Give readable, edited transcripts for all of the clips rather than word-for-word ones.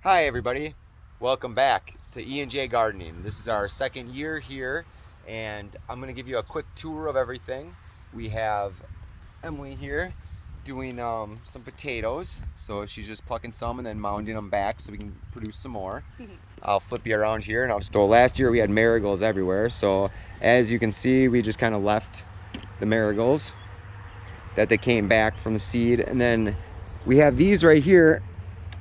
Hi everybody, welcome back to E&J Gardening. This is our second year here and I'm going to give you a quick tour of everything. We have Emily here doing some potatoes, so she's just plucking some and then mounding them back so we can produce some more. I'll flip you around here and I'll just go. Last year we had marigolds everywhere, so as you can see we just kind of left the marigolds that they came back from the seed, and then we have these right here.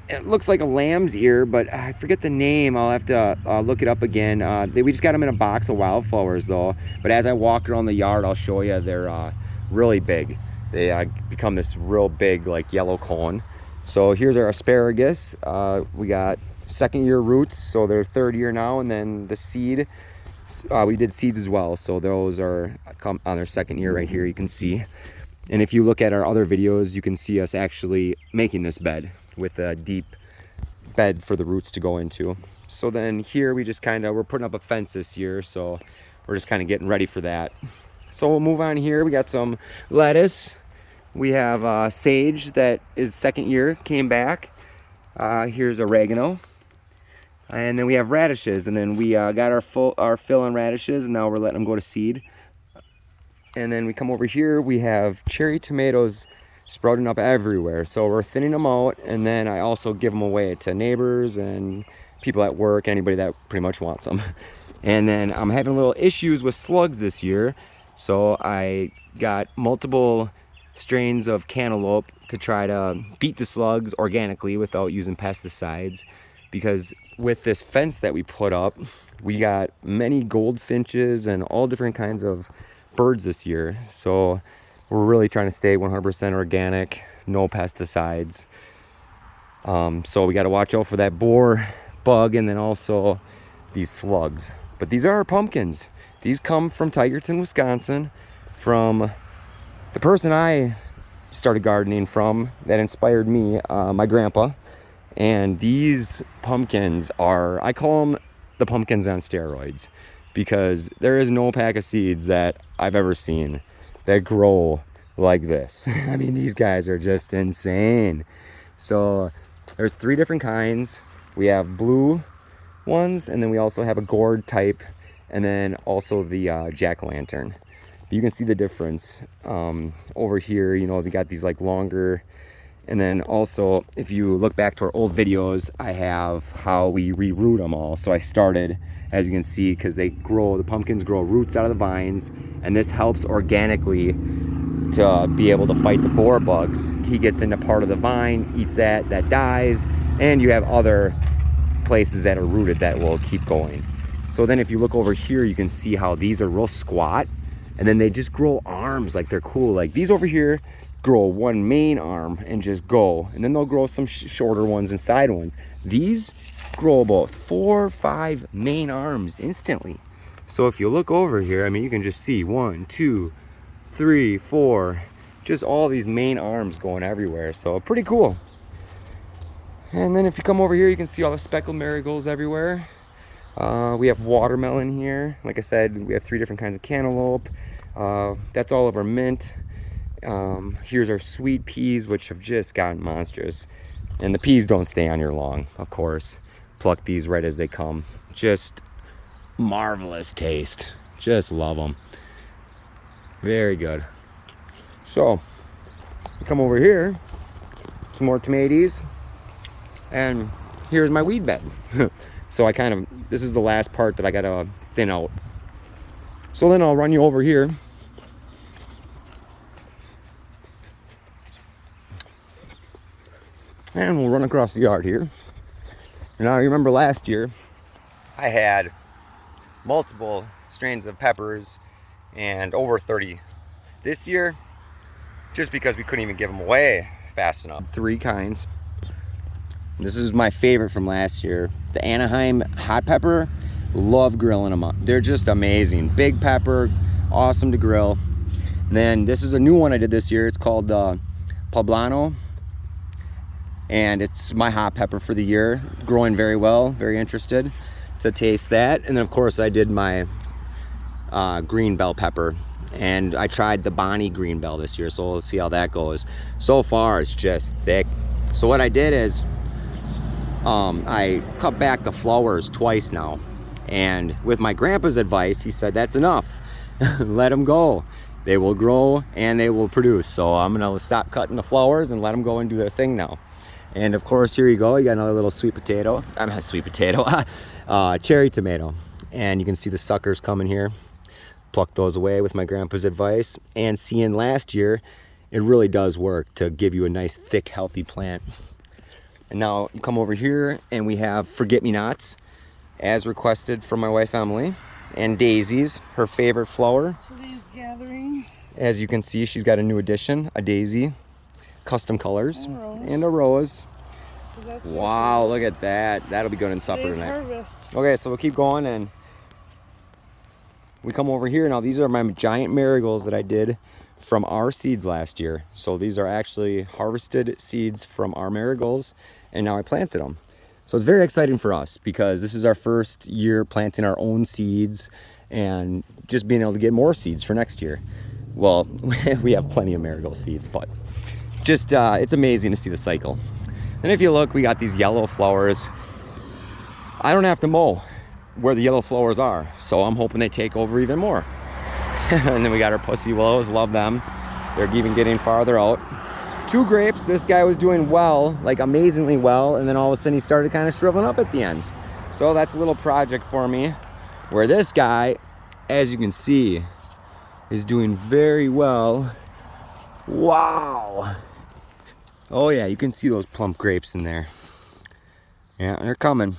It looks like a lamb's ear, but I forget the name. I'll have to look it up again. We just got them in a box of wildflowers though. But as I walk around the yard, I'll show you. They're really big. They become this real big, like yellow cone. So here's our asparagus. We got second year roots, so they're third year now. And then the seed, we did seeds as well. So those are come on their second year right here, you can see. And if you look at our other videos, you can see us actually making this bed with a deep bed for the roots to go into. So then here we just we're putting up a fence this year, so we're just kind of getting ready for that. So we'll move on here. We got some lettuce. We have sage that is second year, came back. Here's oregano. And then we have radishes, and then we got our fill on radishes, and now we're letting them go to seed. And then we come over here, we have cherry tomatoes sprouting up everywhere, so we're thinning them out, and then I also give them away to neighbors and people at work, anybody that pretty much wants them. And then I'm having little issues with slugs this year, so I got multiple strains of cantaloupe to try to beat the slugs organically without using pesticides, because with this fence that we put up, we got many goldfinches and all different kinds of birds this year, so we're really trying to stay 100% organic, no pesticides. So we got to watch out for that boar bug and then also these slugs. But these are our pumpkins. These come from Tigerton, Wisconsin, from the person I started gardening from that inspired me, my grandpa. And these pumpkins are, I call them the pumpkins on steroids, because there is no pack of seeds that I've ever seen that grow like this. I mean, these guys are just insane. So there's 3 different kinds. We have blue ones, and then we also have a gourd type, and then also the jack-o'-lantern. You can see the difference over here. You know, they got these like longer, and then also if you look back to our old videos, I have how we reroot them all. So I started, as you can see, because the pumpkins grow roots out of the vines, and this helps organically to be able to fight the boar bugs. He gets into part of the vine, eats that dies, and you have other places that are rooted that will keep going. So then if you look over here, you can see how these are real squat, and then they just grow arms like they're cool. Like these over here grow one main arm and just go, and then they'll grow some shorter ones and side ones. These grow about 4 or 5 main arms instantly. So if you look over here, I mean, you can just see 1, 2, 3, 4, just all these main arms going everywhere. So pretty cool. And then if you come over here, you can see all the speckled marigolds everywhere. We have watermelon here. Like I said, we have 3 different kinds of cantaloupe. That's all of our mint. Here's our sweet peas, which have just gotten monstrous. And the peas don't stay on here long, of course. Pluck these right as they come. Just marvelous taste. Just love them. Very good. So, we come over here, some more tomatoes, and here's my weed bed. So this is the last part that I gotta thin out. So then I'll run you over here. And we'll run across the yard here. Now, you remember last year, I had multiple strains of peppers and over 30. This year, just because we couldn't even give them away fast enough. 3 kinds. This is my favorite from last year. The Anaheim hot pepper. Love grilling them up. They're just amazing. Big pepper, awesome to grill. And then this is a new one I did this year. It's called Poblano. And it's my hot pepper for the year. Growing very well. Very interested to taste that. And then of course I did my green bell pepper, and I tried the Bonnie green bell this year, so we'll see how that goes. So far it's just thick. So what I did is I cut back the flowers twice now. And with my grandpa's advice, he said, that's enough. Let them go. They will grow and they will produce. So I'm gonna stop cutting the flowers and let them go and do their thing now. And of course, here you go. You got another little sweet potato. I'm not sweet potato, cherry tomato. And you can see the suckers coming here. Pluck those away with my grandpa's advice. And seeing last year, it really does work to give you a nice, thick, healthy plant. And now you come over here and we have forget-me-nots, as requested from my wife Emily, and daisies, her favorite flower. Today's gathering. As you can see, she's got a new addition, a daisy, custom colors, and a rose. Wow, look at that. That'll be good in supper tonight. Harvest. Okay, so we'll keep going and we come over here. Now these are my giant marigolds that I did from our seeds last year. So these are actually harvested seeds from our marigolds, and now I planted them. So it's very exciting for us because this is our first year planting our own seeds and just being able to get more seeds for next year. Well, we have plenty of marigold seeds, but just it's amazing to see the cycle. And if you look, we got these yellow flowers. I don't have to mow where the yellow flowers are, so I'm hoping they take over even more. And then we got our pussy willows, love them. They're even getting farther out. 2 grapes, this guy was doing well, like amazingly well, and then all of a sudden he started kind of shriveling up at the ends. So that's a little project for me, where this guy, as you can see, is doing very well. Wow. Oh yeah, you can see those plump grapes in there. Yeah, they're coming.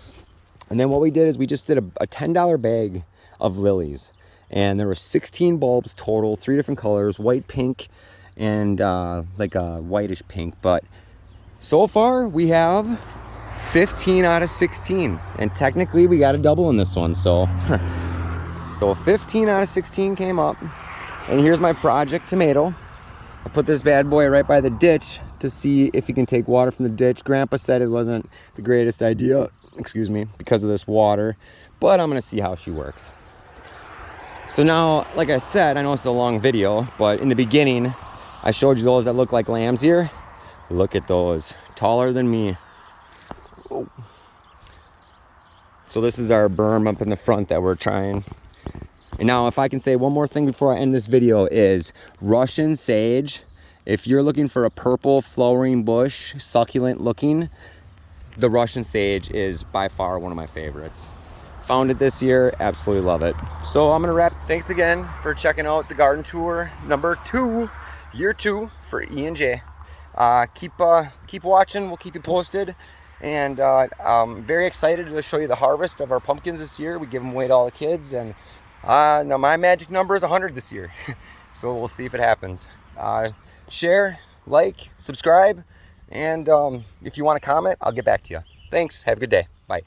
And then what we did is we just did a $10 bag of lilies. And there were 16 bulbs total, 3 different colors, white, pink, and like a whitish pink. But so far we have 15 out of 16. And technically we got a double in this one. So, so 15 out of 16 came up. And here's my project tomato. I put this bad boy right by the ditch to see if he can take water from the ditch. Grandpa said it wasn't the greatest idea, excuse me, because of this water. But I'm gonna see how she works. So now, like I said, I know it's a long video, but in the beginning, I showed you those that look like lamb's ear. Look at those, taller than me. Oh. So this is our berm up in the front that we're trying. And now if I can say one more thing before I end this video is Russian sage. If you're looking for a purple flowering bush, succulent looking, the Russian sage is by far one of my favorites. Found it this year, absolutely love it. So I'm gonna wrap. Thanks again for checking out the garden tour number 2, year 2 for E&J. Keep watching, we'll keep you posted. And I'm very excited to show you the harvest of our pumpkins this year. We give them away to all the kids, and now my magic number is 100 this year. So we'll see if it happens. Share, like, subscribe, and if you want to comment, I'll get back to you. Thanks, have a good day, bye.